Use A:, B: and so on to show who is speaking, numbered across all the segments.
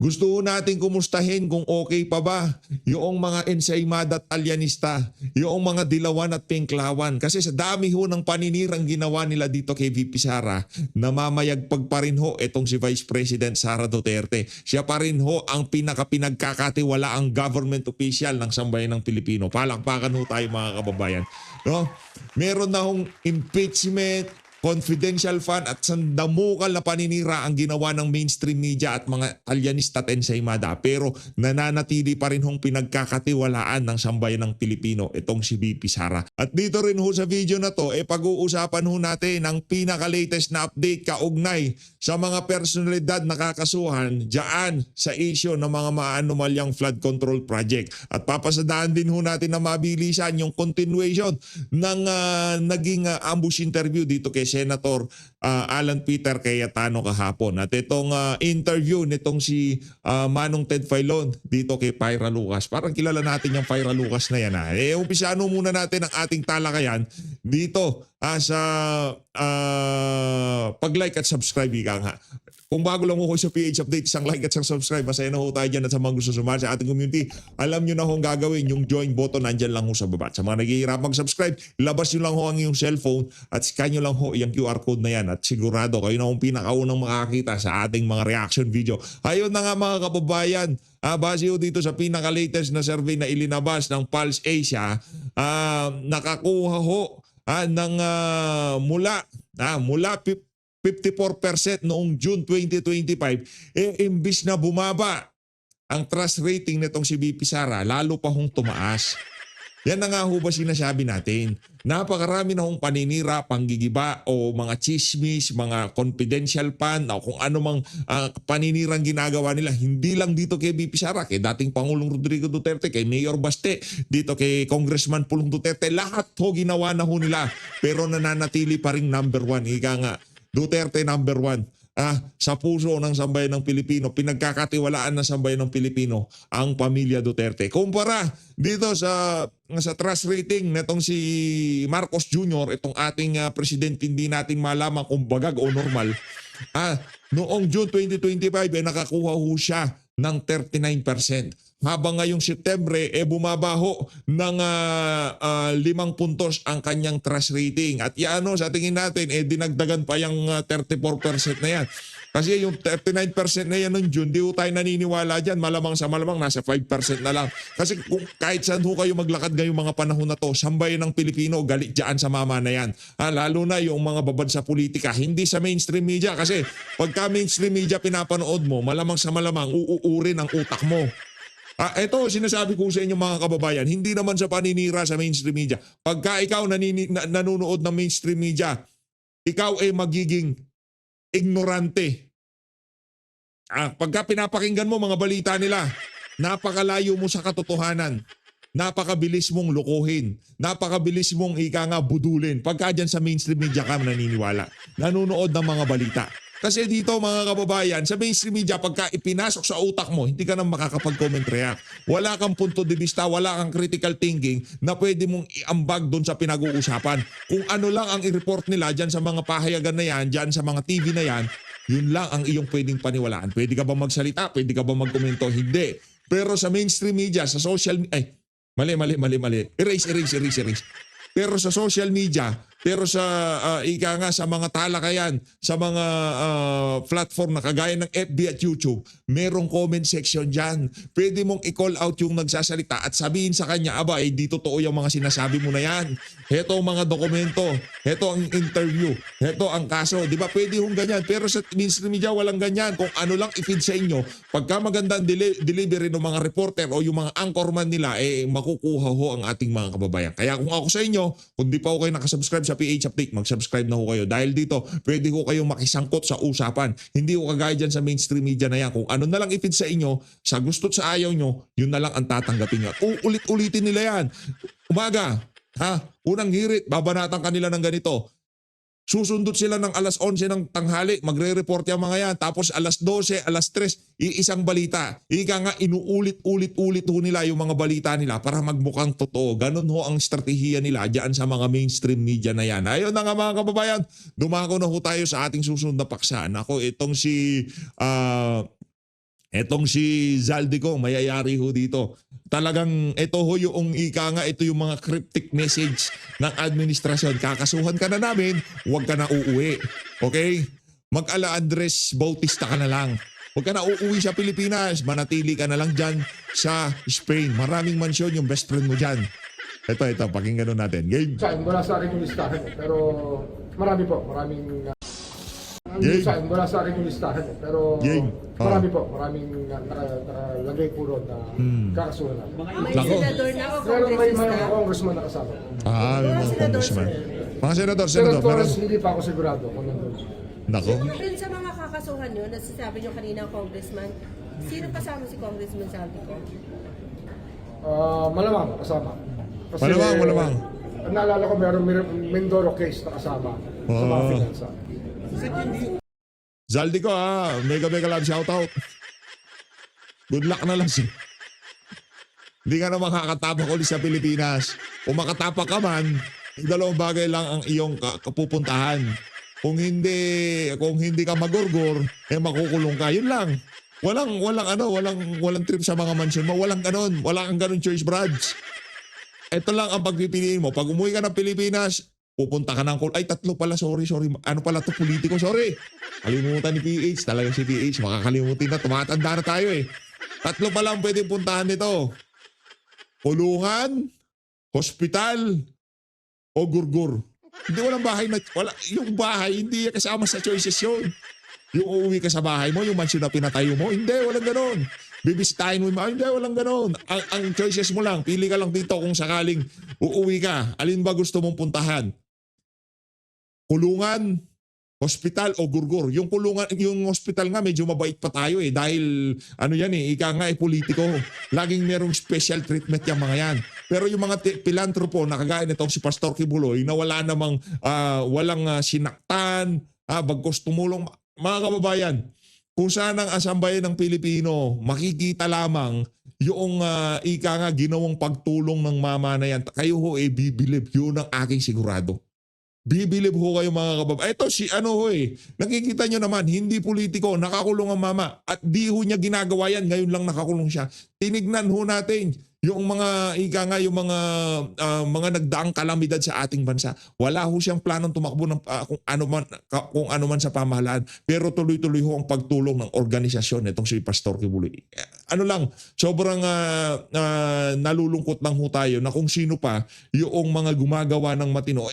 A: Gusto ho natin kumustahin kung okay pa ba yung mga ensaymada at alyanista, yung mga dilawan at pinklawan. Kasi sa dami ho ng paninirang ginawa nila dito kay VP Sara, namamayagpag pa rin ho itong si Vice President Sara Duterte. Siya pa rin ho ang pinagkakatiwalaang government official ng sambayan ng Pilipino. Palakpakan ho tayo mga kababayan. No? Meron na hong impeachment, confidential fund at sandamukal na paninira ang ginawa ng mainstream media at mga alyanista at ensaymada. Pero nananatili pa rin hong pinagkakatiwalaan ng sambayan ng Pilipino itong si VP Sara. At dito rin ho sa video na to, pag-uusapan ho natin ang pinaka-latest na update kaugnay sa mga personalidad na kakasuhan dyan sa issue ng mga maanomalyang flood control project. At papasadaan din ho natin na mabilisan yung continuation ng naging ambush interview dito kay Senator Alan Peter Cayetano kahapon. At itong interview nitong si Manong Ted Filon dito kay Pyra Lucas. Parang kilala natin yung Pyra Lucas na yan. Umpisano muna natin ang ating talakayan dito sa pag-like at subscribe. Ika nga. Kung bago lang mo ko sa PH Update, isang like at isang subscribe. Masaya na ho tayo dyan at sa mga gusto sumali sa ating community. Alam nyo na ho ang gagawin. Yung join button, nandyan lang ho sa baba. At sa mga naghihirap mag-subscribe, ilabas nyo lang ho ang iyong cellphone at scan nyo lang ho yung QR code na yan. At sigurado, kayo na ho pinakaunang makakita sa ating mga reaction video. Ayun na nga mga kababayan, base ho dito sa pinaka-latest na survey na ilinabas ng Pulse Asia, nakakuha ho ng mula 54% noong June 2025, imbis na bumaba ang trust rating nitong si VP Sara, lalo pa hong tumaas. Yan na nga ho ba sinasabi natin. Napakarami na hong paninira, panggigiba o mga chismis, mga confidential fund o kung ano mang paninirang ginagawa nila. Hindi lang dito kay VP Sara, kay dating Pangulong Rodrigo Duterte, kay Mayor Baste, dito kay Congressman Pulong Duterte. Lahat ho ginawa na ho nila. Pero nananatili pa rin number one. Ika nga, Duterte number one. Sa puso ng sambayan ng Pilipino, pinagkakatiwalaan ng sambayan ng Pilipino ang pamilya Duterte. Kumpara dito sa trust rating netong si Marcos Jr., itong ating presidente, hindi natin malaman kung bagag o normal. Noong June 2025 nakakuha ho siya ng 39%. Habang ngayong Setyembre, bumaba ho ng 5 puntos ang kanyang trust rating. At yan, sa tingin natin, dinagdagan pa yung 34% na yan. Kasi yung 39% na yan noong June, di ho tayo naniniwala dyan. Malamang sa malamang, nasa 5% na lang. Kasi kung kahit saan ho kayo maglakad ngayong mga panahon na to, sambayan ng Pilipino, galit dyan sa mama na yan. Lalo na yung mga babad sa politika, hindi sa mainstream media. Kasi pagka mainstream media pinapanood mo, malamang sa malamang, uuurin ang utak mo. Ito, sinasabi ko sa inyo mga kababayan, hindi naman sa paninira sa mainstream media. Pagka ikaw nanonood ng mainstream media, ikaw ay magiging ignorante. Pagka pinapakinggan mo mga balita nila, napakalayo mo sa katotohanan. Napakabilis mong lokohin. Napakabilis mong budulin. Pagka dyan sa mainstream media ka naniniwala. Nanonood ng mga balita. Kasi dito mga kababayan, sa mainstream media, pagka ipinasok sa utak mo, hindi ka nang makakapag-comment react. Wala kang punto de vista, wala kang critical thinking na pwede mong iambag doon sa pinag-uusapan. Kung ano lang ang i-report nila dyan sa mga pahayagan na yan, dyan sa mga TV na yan, yun lang ang iyong pwedeng paniwalaan. Pwede ka ba magsalita? Pwede ka ba magkomento? Hindi. Pero sa mainstream media, sa social media, mali. Erase. Pero sa social media, pero sa sa mga talakayan, sa mga platform na kagaya ng FB at YouTube, merong comment section dyan. Pwede mong i-call out yung nagsasalita at sabihin sa kanya, di totoo yung mga sinasabi mo na yan. Heto ang mga dokumento, heto ang interview, heto ang kaso. Di ba pwede hong ganyan? Pero sa mainstream media, walang ganyan. Kung ano lang i-feed sa inyo, pagka magandang delivery ng mga reporter o yung mga anchorman nila, makukuha ho ang ating mga kababayan. Kaya kung ako sa inyo, kung di pa ho kayo nakasubscribe sa PH Update, mag-subscribe na ho kayo. Dahil dito, pwede ho kayong makisangkot sa usapan. Hindi ho kagaya dyan sa mainstream media na yan. Kung ano na lang i-feed sa inyo, sa gusto't sa ayaw nyo, yun na lang ang tatanggapin nyo. Ulit-ulitin nila yan. Umaga, unang hirit, babanatan kanila ng ganito. Susundot sila ng alas 11 ng tanghali, magre-report yung mga yan. Tapos alas 12, alas 3, iisang balita. Ika nga, inuulit-ulit ho nila yung mga balita nila para magmukhang totoo. Ganun ho ang estratehiya nila dyan sa mga mainstream media na yan. Ayun na nga mga kababayan, dumako na ho tayo sa ating susunod na paksa. Ako, itong si Etong si Zaldico, mayayari ho dito. Talagang ito ho yung ika nga, ito yung mga cryptic message ng administrasyon. Kakasuhan ka na namin, huwag ka na uuwi. Okay? Mag-ala Andres Bautista ka na lang. Huwag ka na uuwi sa Pilipinas. Manatili ka na lang dyan sa Spain. Maraming mansyon yung best friend mo dyan. Ito, pakinggan natin. Game.
B: Wala sa akin yung listahan pero marami po, maraming
A: Game.
B: wala sa akin yung listahan pero
A: Game.
B: marami po, maraming nakalagay po doon na kakasuhan natin.
C: May
A: Nako.
C: senador na o
B: Pero may mga
C: congressista?
B: congressman na kasama.
A: Yung mga
C: Senador,
A: congressman.
C: sir.
A: Mga senador,
B: Pero
A: senador.
B: Torres,
A: Meron.
B: hindi pa ako sigurado kung nandun.
A: Nako.
C: Dun sa mga kakasuhan nyo, nasasabi nyo kanina congressman, sino kasama si Congressman Saldico?
B: Malamang kasama. Kasi,
A: Malamang.
B: Ang naalala ko meron Mindoro case na kasama sa mga finansa.
A: Zaldico mega love shoutout. Good luck na lang siya. Hindi ka na makakatapak ulit sa Pilipinas. Kung makatapak ka man, dalawang bagay lang ang iyong kapupuntahan. Kung hindi ka magurgur, makukulong ka. Yun lang. Walang trip sa mga mansion mo. Walang ganon. Wala kang ganon choice, Brads. Ito lang ang pagpipiliin mo. Pag umuwi ka ng Pilipinas, pupunta ka ng ay, tatlo pala. Sorry. Ano pala to, politiko? Sorry. Kalimutan ni PH. Talagang si PH. Makakalimutin na. Tumatanda na tayo eh. Tatlo pala ang pwedeng puntahan nito. Kulungan, hospital, o gurgur. Hindi walang bahay na, yung bahay, hindi kasama sa choices yun. Yung uuwi ka sa bahay mo, yung mansion na pinatayo mo, hindi, walang ganon. Bibisitahin mo, hindi, walang ganon. Ang choices mo lang, pili ka lang dito kung sakaling uuwi ka. Alin ba gusto mong puntahan? Kulungan, hospital o gurgur. Yung kulungan, yung hospital nga medyo mabait pa tayo dahil ika nga politiko. Laging merong special treatment yung mga yan. Pero yung mga pilantropo na kagaya nitong si Pastor Kibuloy na wala namang walang sinaktan, bagkos tumulong, mga kababayan, kung saan ang asambayan ng Pilipino makikita lamang yung ika nga ginawang pagtulong ng mama na yan, kayo ho bibilib. Yun ang aking sigurado. Bibilib ho kayo mga kababayan. Ito nakikita nyo naman, hindi politiko, nakakulong ang mama. At di ho niya ginagawa yan, ngayon lang nakakulong siya. Tinignan ho natin yung mga, yung mga nagdaang kalamidad sa ating bansa. Wala ho siyang planong tumakbo ng, kung ano man sa pamahalaan. Pero tuloy-tuloy ho ang pagtulong ng organisasyon itong si Pastor Kibuloy. Sobrang nalulungkot lang ho tayo na kung sino pa yung mga gumagawa ng matino.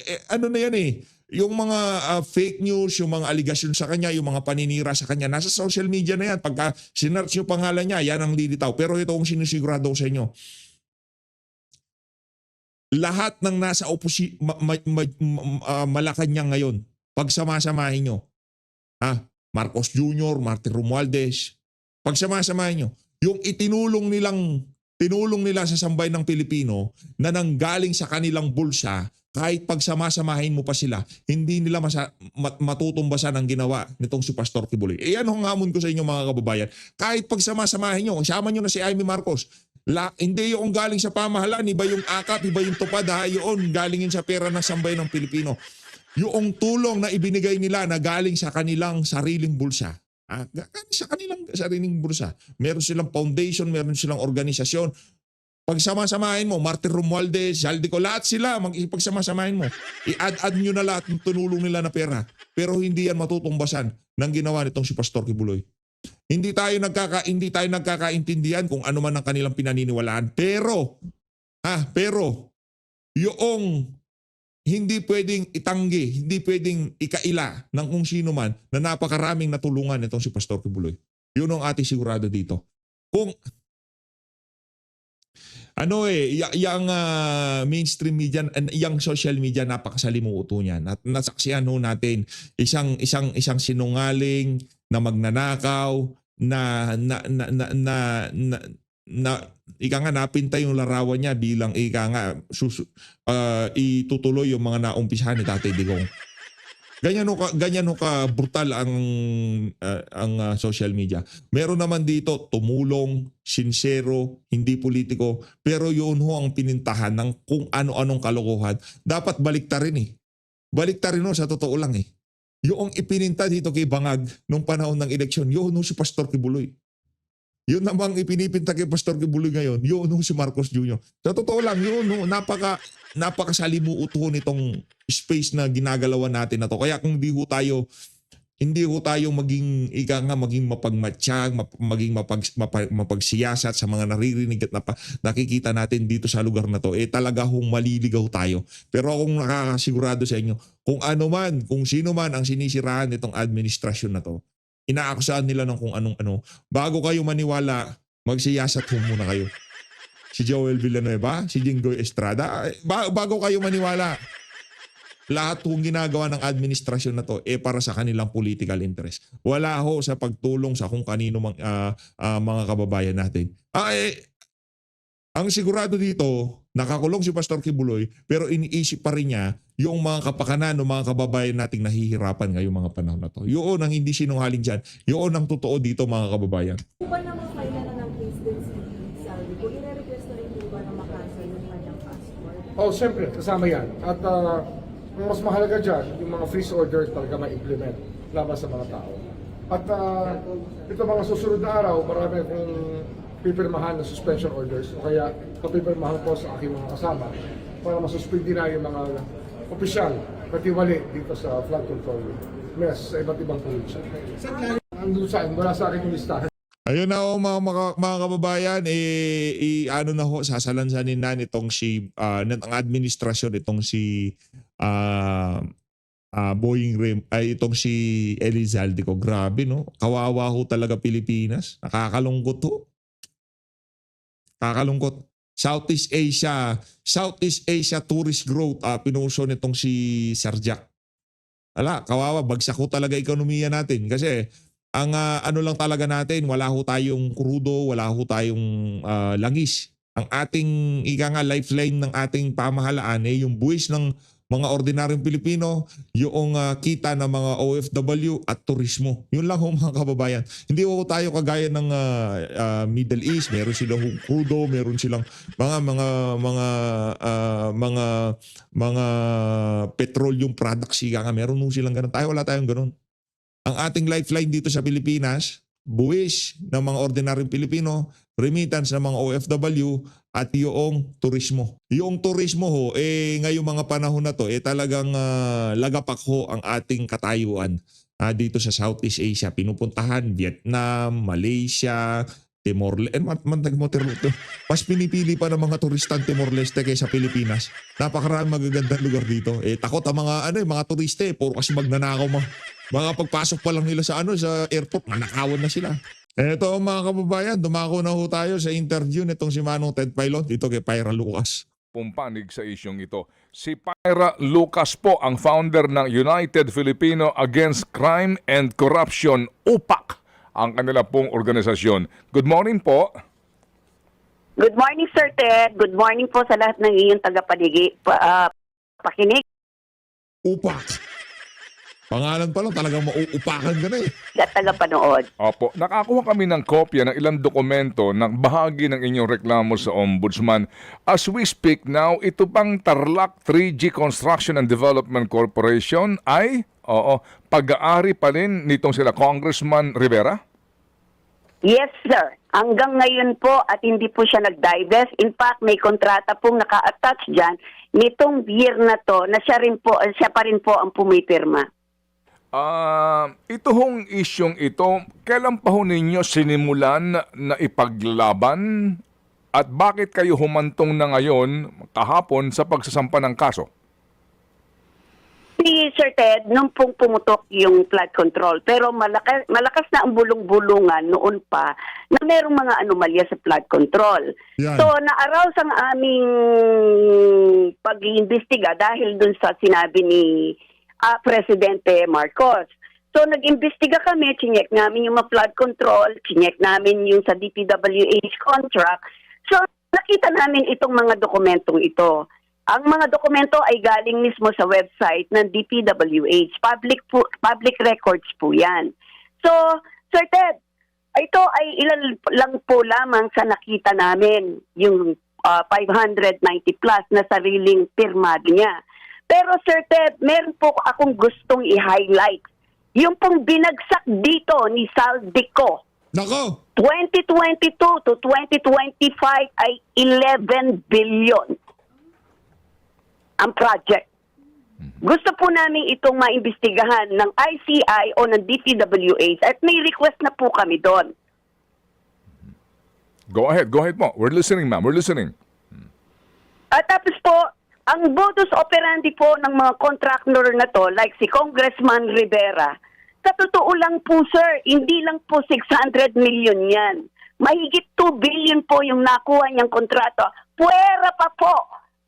A: Yung mga fake news, yung mga aligasyon sa kanya, yung mga paninira sa kanya, nasa social media na yan. Pagka sinearch yung pangalan niya, yan ang lilitaw. Pero ito kung sinisigurado ko sa inyo. Lahat ng nasa Malacanang ngayon, pagsamasamahin nyo, Marcos Jr., Martin Romualdez, pagsamasamahin nyo, yung tinulong nila sa sambayan ng Pilipino na nanggaling sa kanilang bulsa, kahit pagsamasamahin mo pa sila, hindi nila matutumbasan ang ginawa nitong si Pastor Kibuloy. Yan ang hamon ko sa inyo mga kababayan. Kahit pagsamasamahin nyo, kasama nyo na si Amy Marcos, hindi yung galing sa pamahalaan, iba yung akap, iba yung tupad, yun galing yun sa pera ng sambayan ng Pilipino. Yung tulong na ibinigay nila na galing sa kanilang sariling bulsa, sa kanilang sariling bulsa. Meron silang foundation, meron silang organisasyon. Pagsama-samahin mo, Martin Romualdez, Zaldico, lahat sila, mag-ipagsama-samahin mo. I-add nyo na lahat ng tunulong nila na pera. Pero hindi yan matutumbasan ng ginawa nitong si Pastor Kibuloy. Hindi tayo nagkakaintindihan kung ano man ang kanilang pinaniniwalaan. Pero yung hindi pwedeng itanggi, hindi pwedeng ikaila ng kung sino man na napakaraming natulungan nitong si Pastor Kibuloy. Yun ang ating sigurado dito. Kung yung mainstream media, yung social media, napakasalimuto niyan. At nasaksihan ho natin isang sinungaling na magnanakaw na napintay yung larawan niya bilang itutuloy yung mga naumpisahan ni Tatay Digong. Ganyan ho ka brutal ang social media. Meron naman dito tumulong, sincero, hindi politiko, pero yun ho ang pinintahan ng kung ano-anong kalokohan. Dapat baliktarin Baliktarin ho sa totoo lang Yung ipininta dito kay Bangag nung panahon ng eleksyon, yun ho si Pastor Kibuloy. Yun namang ipinipinta kay Pastor Kibuloy ngayon, yun si Marcos Jr. Sa totoo lang, yun napakasalimuot ho nitong space na ginagalawan natin na to. Kaya kung hindi ho tayo maging maging mapagmatsyag, maging mapagsiyasat sa mga naririnig at nakikita natin dito sa lugar na to, talaga hong maliligaw tayo. Pero akong nakakasigurado sa inyo, kung sino man ang sinisiraan nitong administrasyon na to, inaakusahan nila ng kung anong-ano. Bago kayo maniwala, magsiyasat ho muna kayo. Si Joel Villanueva, si Jinggoy Estrada, bago kayo maniwala, lahat kung ginagawa ng administrasyon na to para sa kanilang political interest. Wala ho sa pagtulong sa kung kanino mga kababayan natin. Ang sigurado dito, nakakulong si Pastor Kibuloy pero iniisip pa rin niya yung mga kapakanan ng mga kababayan nating nahihirapan ngayong mga panahon na to. Yun ang hindi sinungaling dyan. Yun ang totoo dito mga kababayan.
D: Kung ba naman kailan na ng case din si Salvi, kung i-request na rin po ba na makasa yung kanyang passport?
B: Oh, siyempre, kasama yan. At ang mas mahalaga dyan, yung mga freeze orders talaga ma-implement laban sa mga tao. At ito mga susunod na araw, marami akong pipirmahan na suspension orders o kaya papipirmahan ko sa aking mga kasama para masuspindi na yung mga opisyal na tiwali dito sa flood control mess sa iba't ibang probinsya. Andun sa akin, wala sa akin yung listahan.
A: Ayun na ho mga kababayan, ano na ho, sasalansanin na nitong ang administrasyon, itong si itong si Elizalde ko. Grabe no, kawawa ho talaga Pilipinas. Nakakalungkot ho. Nakakalungkot. Southeast Asia tourist growth, pinuso nitong si Sarjak. Kawawa, bagsak ho talaga ekonomiya natin kasi ang ano lang talaga natin, wala ho tayong krudo, wala ho tayong langis. Ang ating lifeline ng ating pamahalaan yung buwis ng mga ordinaryong Pilipino, yung kita ng mga OFW at turismo. Yun lang ho mga kababayan. Hindi ho tayo kagaya ng Middle East, meron silang krudo, meron silang mga petroleum products, meron ho silang ganun. Wala tayong ganun. Ang ating lifeline dito sa Pilipinas, buwis ng mga ordinaryong Pilipino, remittance ng mga OFW, at yung turismo. Yung turismo ho, ngayong mga panahon na to, talagang lagapak ho ang ating katayuan dito sa Southeast Asia. Pinupuntahan, Vietnam, Malaysia, Timor-Leste. Mas pinipili pa ng mga turista ang Timor-Leste kaysa Pilipinas. Napakaraming magagandang lugar dito. Takot ang mga turista, puro kasi magnanakaw mga pagpasok pa lang nila sa airport, nanakawan na sila. Eto mga kababayan, dumako na ho tayo sa interview nitong si Manong Ted Filon dito kay Pyra Lucas.
E: Pumpanig sa isyong ito. Si Pyra Lucas po ang founder ng United Filipino Against Crime and Corruption, UPAC, ang kanila pong organisasyon. Good morning po.
F: Good morning, Sir Ted. Good morning po sa lahat ng iyong pakinig.
A: UPAC. Pangalan pa lang, talagang mauupakan ka na
F: At tagapanood.
E: Opo, nakakuha kami ng kopya ng ilang dokumento ng bahagi ng inyong reklamo sa Ombudsman. As we speak now, ito pang Tarlac 3G Construction and Development Corporation ay, pag-aari pa rin nitong sila Congressman Rivera?
F: Yes, sir. Hanggang ngayon po at hindi po siya nag-divest. In fact, may kontrata pong naka-attach dyan nitong year na to na siya pa rin po ang pumipirma.
E: Ito hong isyong ito, kailan pa ho ninyo sinimulan na ipaglaban at bakit kayo humantong na ngayon, kahapon, sa pagsasampa ng kaso?
F: Si Sir Ted, nung pong pumutok yung flood control, pero malakas na ang bulong-bulungan noon pa na merong mga anomalya sa flood control.
A: Yan.
F: So, na-arouse ang aming pag-iimbestiga dahil dun sa sinabi ni Presidente Marcos. So, nag-imbestiga kami, chinek namin yung mga flood control, chinek namin yung sa DPWH contract. So, nakita namin itong mga dokumentong ito. Ang mga dokumento ay galing mismo sa website ng DPWH. Public records po yan. So, Sir Ted, ito ay ilan lang po lamang sa nakita namin, yung 590 plus na sariling pirmado niya. Pero Sir Ted, meron po akong gustong i-highlight. Yung pong binagsak dito ni Saldico.
A: Nako!
F: 2022 to 2025 ay 11 billion ang project. Gusto po namin itong maimbestigahan ng ICI o ng DPWH at may request na po kami doon.
E: Go ahead po. We're listening, ma'am. We're listening.
F: At tapos po, ang modus operandi po ng mga contractor na to, like si Congressman Rivera, sa totoo lang po sir, hindi lang po 600 million yan. Mahigit 2 billion po yung nakuha niyang kontrato. Puwera pa po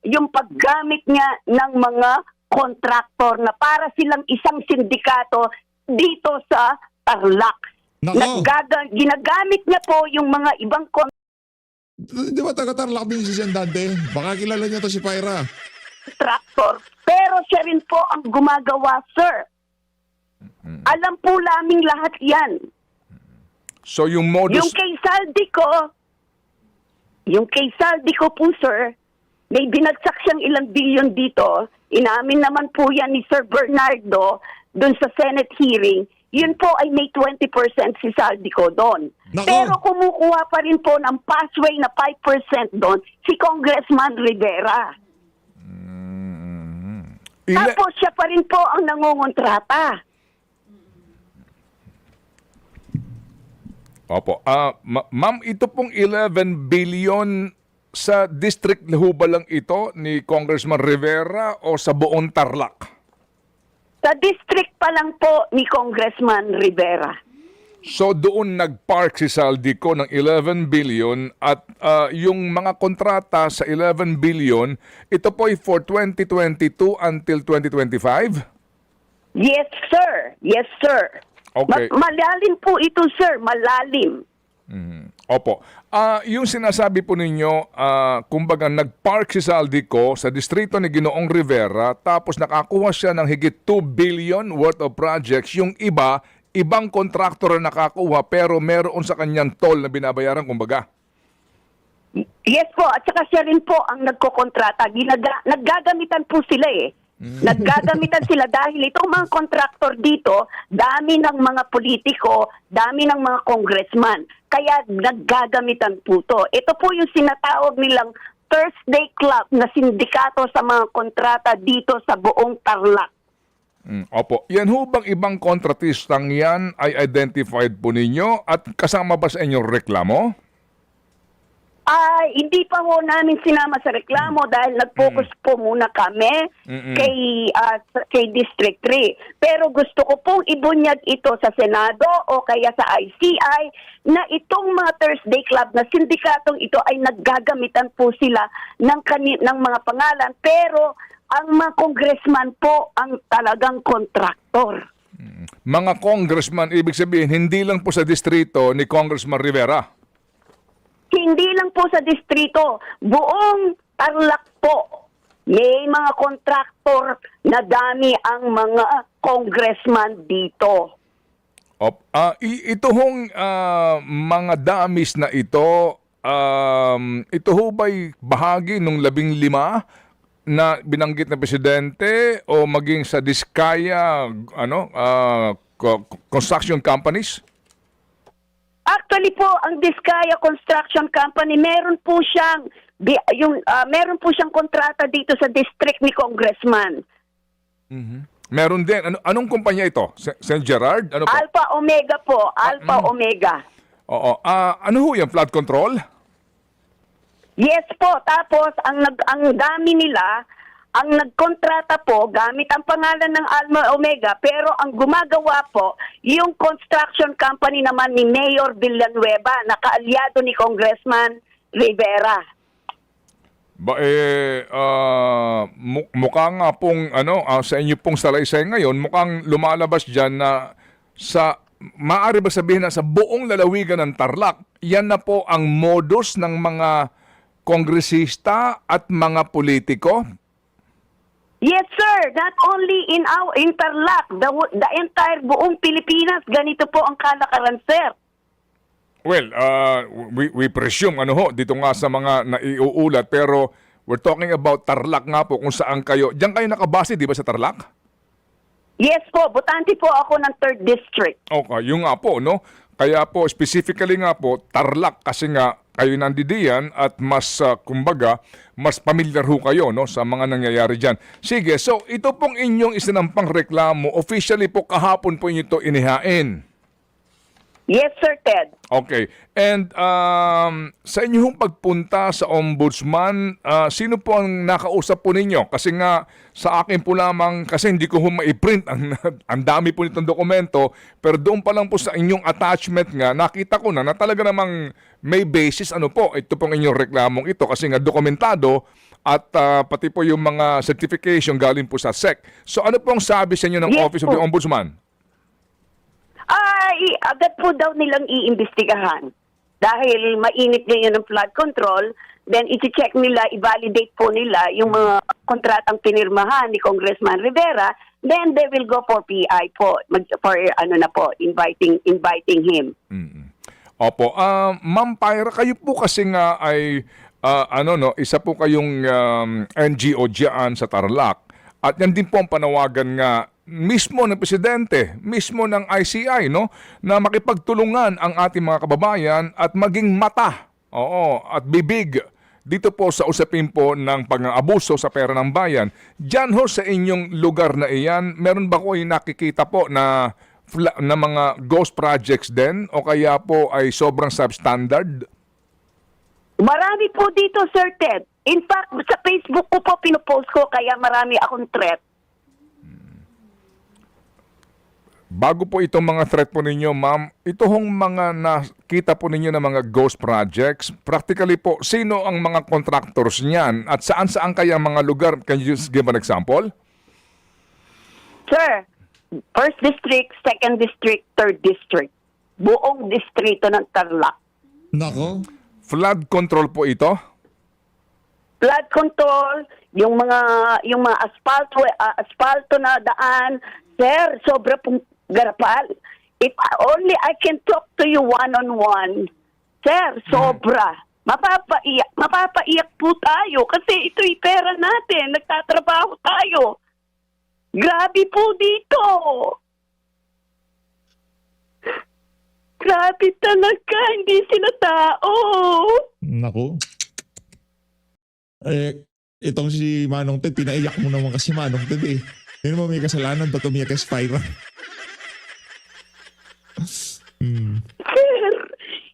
F: yung paggamit niya ng mga kontraktor na para silang isang sindikato dito sa Tarlac.
A: Nako.
F: Ginagamit niya po yung mga ibang
A: Di ba taga-Tarlac din si Sendante? Baka kilala niya to si Pyra.
F: contractor. Pero siya rin po ang gumagawa, sir. Alam po namin lahat yan.
E: So yung modus...
F: Yung kay Saldi ko po, sir, may binagsak siyang ilang bilyon dito. Inamin naman po yan ni Sir Bernardo dun sa Senate hearing. Yun po ay may 20% si Saldi ko doon.
A: Nako.
F: Pero kumukuha pa rin po ng passway na 5% doon si Congressman Rivera. Tapos siya pa rin po ang nangungontrata.
E: Opo. Ma'am, ito pong 11 billion sa district ho ba lang ito ni Congressman Rivera o sa buong Tarlac?
F: Sa district pa lang po ni Congressman Rivera.
E: So doon nag-park si Saldico ng 11 billion at yung mga kontrata sa 11 billion, ito po ay for 2022 until 2025?
F: Yes, sir. Yes, sir.
E: Okay.
F: Malalim po ito, sir. Malalim.
E: Opo. Yung sinasabi po ninyo, kumbaga nag-park si Saldico sa distrito ni Ginoong Rivera tapos nakakuha siya ng higit 2 billion worth of projects. Yung iba, ibang kontraktor na nakakuha pero meron sa kanyang toll na binabayaran kumbaga.
F: Yes po. At saka siya rin po ang nagkokontrata. Naggagamitan po sila eh. Naggagamitan sila dahil itong mga kontraktor dito, dami ng mga politiko, dami ng mga congressman. Kaya naggagamitan po to. Ito po yung sinatawag nilang Thursday Club na sindikato sa mga kontrata dito sa buong Tarlac.
E: Opo. Yan ho bang ibang kontratistang yan ay identified po ninyo at kasama ba sa inyong reklamo?
F: Hindi pa ho namin sinama sa reklamo dahil nag-focus po muna kami kay District 3. Pero gusto ko pong ibunyag ito sa Senado o kaya sa ICI na itong mga Thursday Club na sindikatong ito ay naggagamitan po sila ng mga pangalan pero ang mga congressman po ang talagang kontraktor.
E: Mga congressman, ibig sabihin, hindi lang po sa distrito ni Congressman Rivera.
F: Hindi lang po sa distrito, buong Tarlac po. May mga kontraktor na dami ang mga congressman dito.
E: Ito hong mga damis na ito ho ba'y bahagi ng 15 na binanggit na presidente o maging sa Diskaya construction companies?
F: Actually po, ang Diskaya Construction Company, meron po siyang kontrata dito sa district ni Congressman.
E: Meron din. Anong kumpanya ito? St. Gerard? Ano po?
F: Alpha Omega po, Alpha Omega.
E: Oo. Ano ho yan? Flood control?
F: Yes po, tapos ang dami nila, ang nagkontrata po gamit ang pangalan ng Alpha Omega pero ang gumagawa po yung construction company naman ni Mayor Villanueva na kaalyado ni Congressman Rivera.
E: Mukha nga pong sa inyo pong salaysay ngayon, mukhang lumalabas diyan na maaari ba sabihin na sa buong lalawigan ng Tarlac, yan na po ang modus ng mga kongresista at mga politiko?
F: Yes, sir. Not only in Tarlac, the entire buong Pilipinas, ganito po ang kalakaran, sir.
E: Well, we presume dito nga sa mga naiuulat pero we're talking about Tarlac nga po kung saan kayo. Diyan kayo nakabase, di ba sa Tarlac?
F: Yes po, butante po ako ng 3rd District.
E: Okay, yung nga po, no? Kaya po, specifically nga po, Tarlac kasi nga kayo nandidiyan at mas, kumbaga, mas pamilyar ho kayo no, sa mga nangyayari dyan. Sige, so ito pong inyong isinampang reklamo, officially po kahapon po inyo ito inihain.
F: Yes, Sir Ted.
E: Okay. And sa inyong pagpunta sa ombudsman, sino po ang nakausap po ninyo? Kasi nga sa akin po lamang, kasi hindi ko ma-print, ang dami po nitong dokumento, pero doon pa lang po sa inyong attachment nga, nakita ko na talaga namang may basis ano po, ito pong inyong reklamong ito kasi nga dokumentado at pati po yung mga certification galing po sa SEC. So ano pong sabi sa inyo ng
F: Yes
E: Office of
F: po.
E: the Ombudsman?
F: Ay, agad po daw nilang iimbestigahan. Dahil mainit ngayon ng flood control, then iti-check nila, i-validate po nila yung mga kontratang pinirmahan ni Congressman Rivera, then they will go for PI po, for inviting him.
E: Opo, Ma'am Pyra, kayo po kasi nga ay isa po kayong NGO diyan sa Tarlac. At yan din po ang panawagan nga mismo ng presidente, mismo ng ICI, no, na makipagtulungan ang ating mga kababayan at maging mata, at bibig dito po sa usapin po ng pang-aabuso sa pera ng bayan. Diyan ho sa inyong lugar na iyan, meron ba ko nakikita po na mga ghost projects din o kaya po ay sobrang substandard?
F: Marami po dito, Sir Ted. In fact, sa Facebook ko po pinupost ko, kaya marami akong threat.
E: Bago po itong mga threat po ninyo, ma'am, ito hong mga nakita po ninyo na mga ghost projects, practically po, sino ang mga contractors niyan at saan-saan kaya mga lugar? Can you just give an example?
F: Sir, 1st District, 2nd District, 3rd District. Buong distrito ng Tarlac.
A: Nako.
E: Flood control po ito?
F: Flood control, yung mga asfalto na daan, sir, sobra pong garapal. If only I can talk to you one-on-one, sir, sobra. Mapapaiyak po tayo kasi ito'y pera natin, nagtatrabaho tayo. Grabe po dito. Grabe talaga, hindi sila tao.
A: Nako. Itong si Manong Ted, pinaiyak mo naman kasi Manong Ted eh. Hindi mo may kasalanan, ba't umiyak kay Spyra?
F: Sir,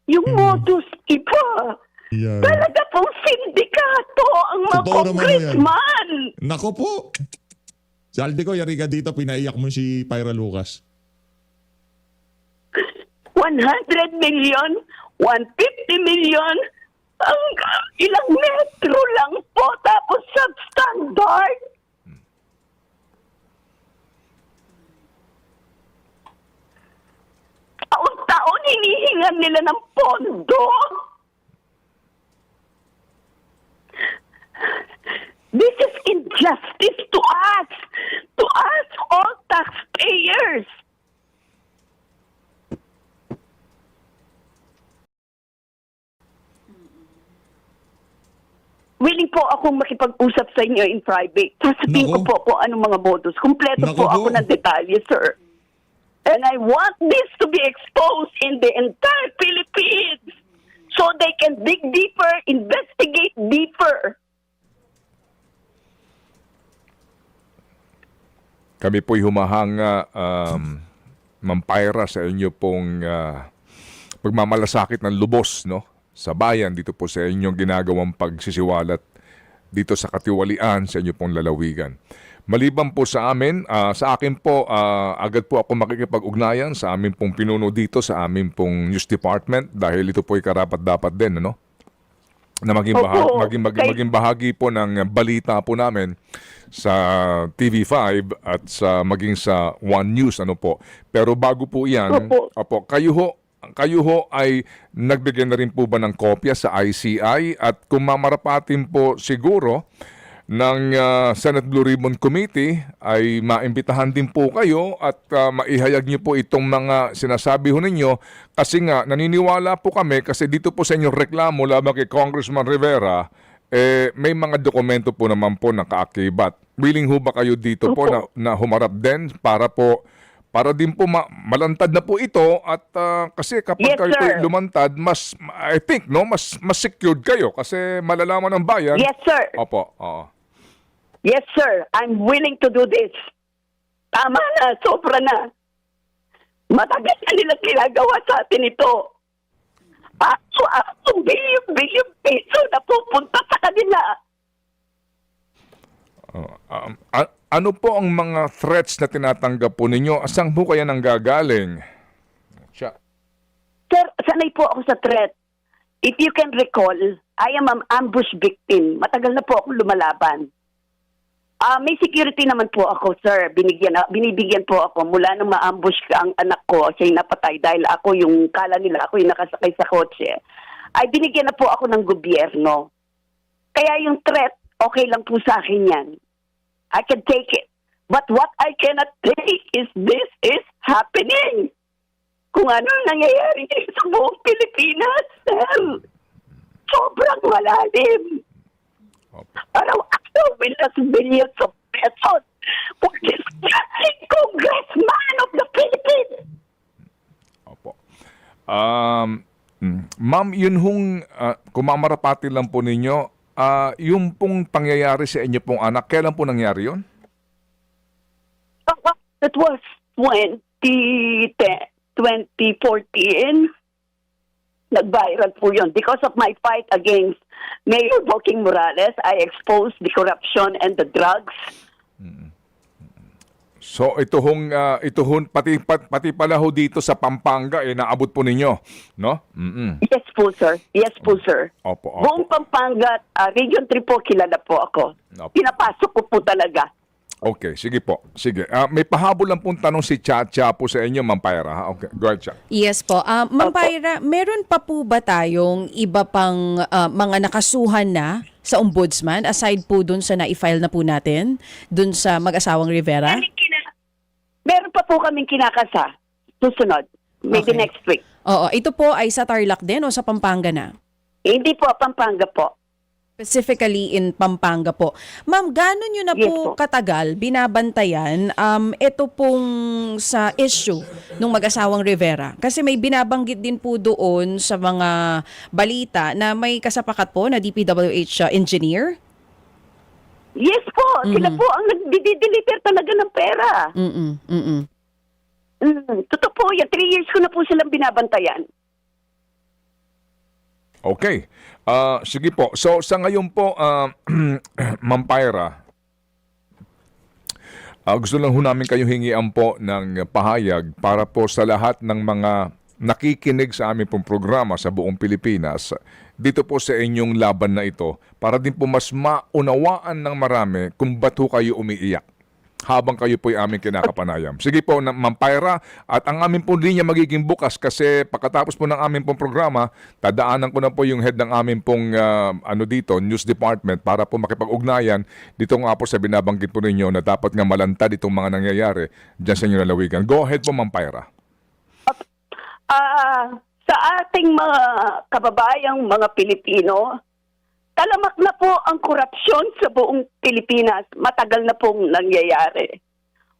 F: yung modus iba.
A: Yeah.
F: Talaga pong sindikato ang mga
A: Totoo naman yan.
F: congressman.
A: Nako po. Si Aldi ko, yari ka dito, pinaiyak mo si Pyra Lucas.
F: 100 million, 150 million, ang ilang metro lang po, tapos substandard. Taon-taon hinihingan nila ng pondo. This is injustice to us all taxpayers. Willing po akong makipag-usap sa inyo in private. Sasabihin ko
A: Nako.
F: po kung anong mga modus. Kumpleto
A: Nako
F: po
A: po.
F: ako ng detalye, sir. And I want this to be exposed in the entire Philippines so they can dig deeper, investigate deeper.
E: Kami po'y humahanga, Ma'am Pyra, sa inyo pong pagmamalasakit ng lubos, no? Sa bayan, dito po sa inyong ginagawang pagsisiwalat dito sa katiwalian sa inyo pong lalawigan. Maliban po sa amin, sa akin po, agad po ako makikipag-ugnayan sa amin pong pinuno dito sa amin pong news department dahil ito po'y karapat-dapat din, ano? Na maging,
F: Opo.
E: maging bahagi po ng balita po namin sa TV5 at sa maging sa One News, ano po. Pero bago po yan,
F: Opo.
E: kayo ho ay nagbigay na rin po ba ng kopya sa ICI at kung mamarapatin po siguro ng Senate Blue Ribbon Committee ay maimbitahan din po kayo at maihayag niyo po itong mga sinasabi ho ninyo kasi nga naniniwala po kami kasi dito po sa inyong reklamo laban kay Congressman Rivera may mga dokumento po naman po na kaakibat. Willing ho ba kayo dito po na humarap din para po para din po malantad na po ito at kasi kapag
F: Yes,
E: kayo po
F: sir.
E: lumantad, mas I think mas secured kayo kasi malalaman ng bayan.
F: Yes, sir.
E: Opo, oo.
F: Yes, sir. I'm willing to do this. Tama na, sobra na. Matagal na nilang ginagawa sa atin ito. Ang bilyon-bilyon peso na pupunta sa kanila.
E: Ano po ang mga threats na tinatanggap po ninyo? Saan po kaya nanggagaling? Siya.
F: Sir, sanay po ako sa threat. If you can recall, I am an ambush victim. Matagal na po ako lumalaban. May security naman po ako, sir. Binibigyan po ako mula nung ma-ambush ang anak ko. Siya'y napatay dahil ako yung kala nila, ako yung nakasakay sa kotse. Ay binigyan na po ako ng gobyerno. Kaya yung threat, okay lang po sa akin yan. I can take it. But what I cannot take is this is happening. Kung ano nangyayari sa buong Pilipinas, sir. Sobrang malalim. Araw-araw, billions of pesos for this guy, congressman of the Philippines.
E: Opo. Ma'am, yun hong kumamarapati lang po ninyo, yung pong pangyayari sa inyo pong anak, kailan po nangyari yun?
F: It was 2014. Nag-viral po yun. Because of my fight against Mayor Boking Morales, I exposed the corruption and the drugs.
E: So ito hong pati pala ho dito sa Pampanga naabot po ninyo, no?
F: Yes po, sir. Yes po, sir.
E: Opo.
F: Buong Pampanga, Region 3 po, kilala po ako.
E: Opo.
F: Pinapasok ko po talaga.
E: Okay, sige po. Sige. May pahabol lang pong tanong si Chacha po sa inyo, Ma'am Pyra. Ha? Okay, go ahead, Cha.
G: Yes po. Ma'am Pyra, meron pa po ba tayong iba pang mga nakasuhan na sa ombudsman aside po dun sa na-file na po natin dun sa mag-asawang Rivera?
F: Meron pa po kaming kinakasa. Susunod. Maybe
G: Okay.
F: next week.
G: Oo, ito po ay sa Tarlac din o sa Pampanga na?
F: Hindi po, Pampanga po.
G: Specifically in Pampanga po. Ma'am, gano'n nyo na
F: Yes
G: po
F: po.
G: katagal binabantayan ito pong sa issue ng mag-asawang Rivera? Kasi may binabanggit din po doon sa mga balita na may kasapakat po na DPWH engineer.
F: Yes po. Sila po ang nagdi-deliver talaga ng pera. Totoo po yan. 3 years ko na po silang binabantayan.
E: Okay. Sige po. So sa ngayon po, Ma'am Pyra, gusto lang ho namin kayo hingian po ng pahayag para po sa lahat ng mga nakikinig sa aming pong programa sa buong Pilipinas dito po sa inyong laban na ito para din po mas maunawaan ng marami kung ba't ho kayo umiiyak habang kayo po'y aming kinakapanayam. Sige po, Ma'am Pyra, at ang aming pong linya magiging bukas kasi pagkatapos po ng aming pong programa, tadaanan ko na po yung head ng aming pong dito, news department para po makipag-ugnayan dito nga po sa binabanggit po ninyo na dapat nga malantad itong mga nangyayari dyan sa inyong lalawigan. Go ahead po, Ma'am Pyra.
F: Sa ating mga kababayang mga Pilipino, talamak na po ang korupsyon sa buong Pilipinas. Matagal na pong nangyayari.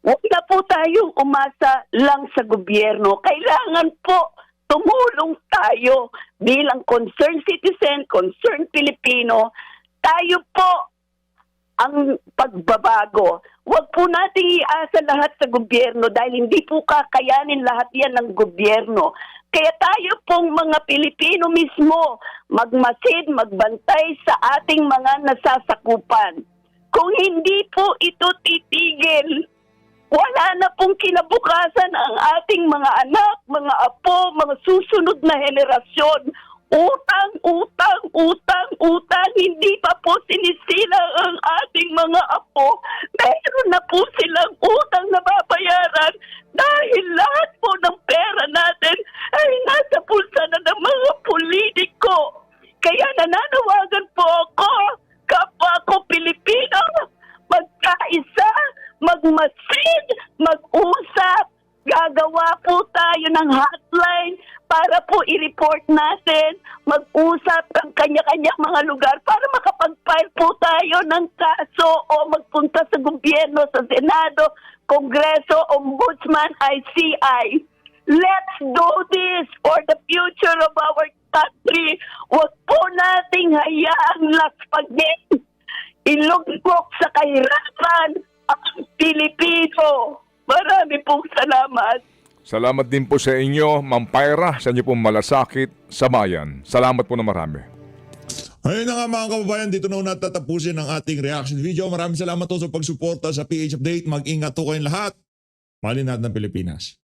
F: Huwag na po tayong umasa lang sa gobyerno. Kailangan po tumulong tayo bilang concerned citizen, concerned Pilipino. Tayo po ang pagbabago. Huwag po nating iasa lahat sa gobyerno dahil hindi po kakayanin lahat yan ng gobyerno. Kaya tayo pong mga Pilipino mismo magmasid, magbantay sa ating mga nasasakupan. Kung hindi po ito titigil, wala na pong kinabukasan ang ating mga anak, mga apo, mga susunod na henerasyon. Utang, utang, utang, utang. Hindi pa po sinisilang ang ating mga apo. Meron na po silang utang na babayaran dahil lahat po ng pera natin ay nasa pulsa na ng mga politiko. Kaya nananawagan po ako, kapwa ko Pilipino, magkaisa, magmasid, mag-usap. Gagawa po tayo ng hotline para po i-report natin, mag-usap sa kanya-kanyang mga lugar para makapag-file po tayo ng kaso o magpunta sa gobyerno, sa Senado, Kongreso, Ombudsman, ICI. Let's do this for the future of our country. Huwag po nating hayaang laspagin, ilugmok sa kahirapan ang Pilipino. Marami pong salamat.
E: Salamat din po sa inyo, Ma'am Pyra, sa inyo pong malasakit sa bayan. Salamat po na marami.
A: Ayun na nga mga kababayan, dito na natatapusin ang ating reaction video. Maraming salamat po sa pagsuporta sa PH Update. Mag-ingat po kayong lahat. Mahalin natin ng Pilipinas.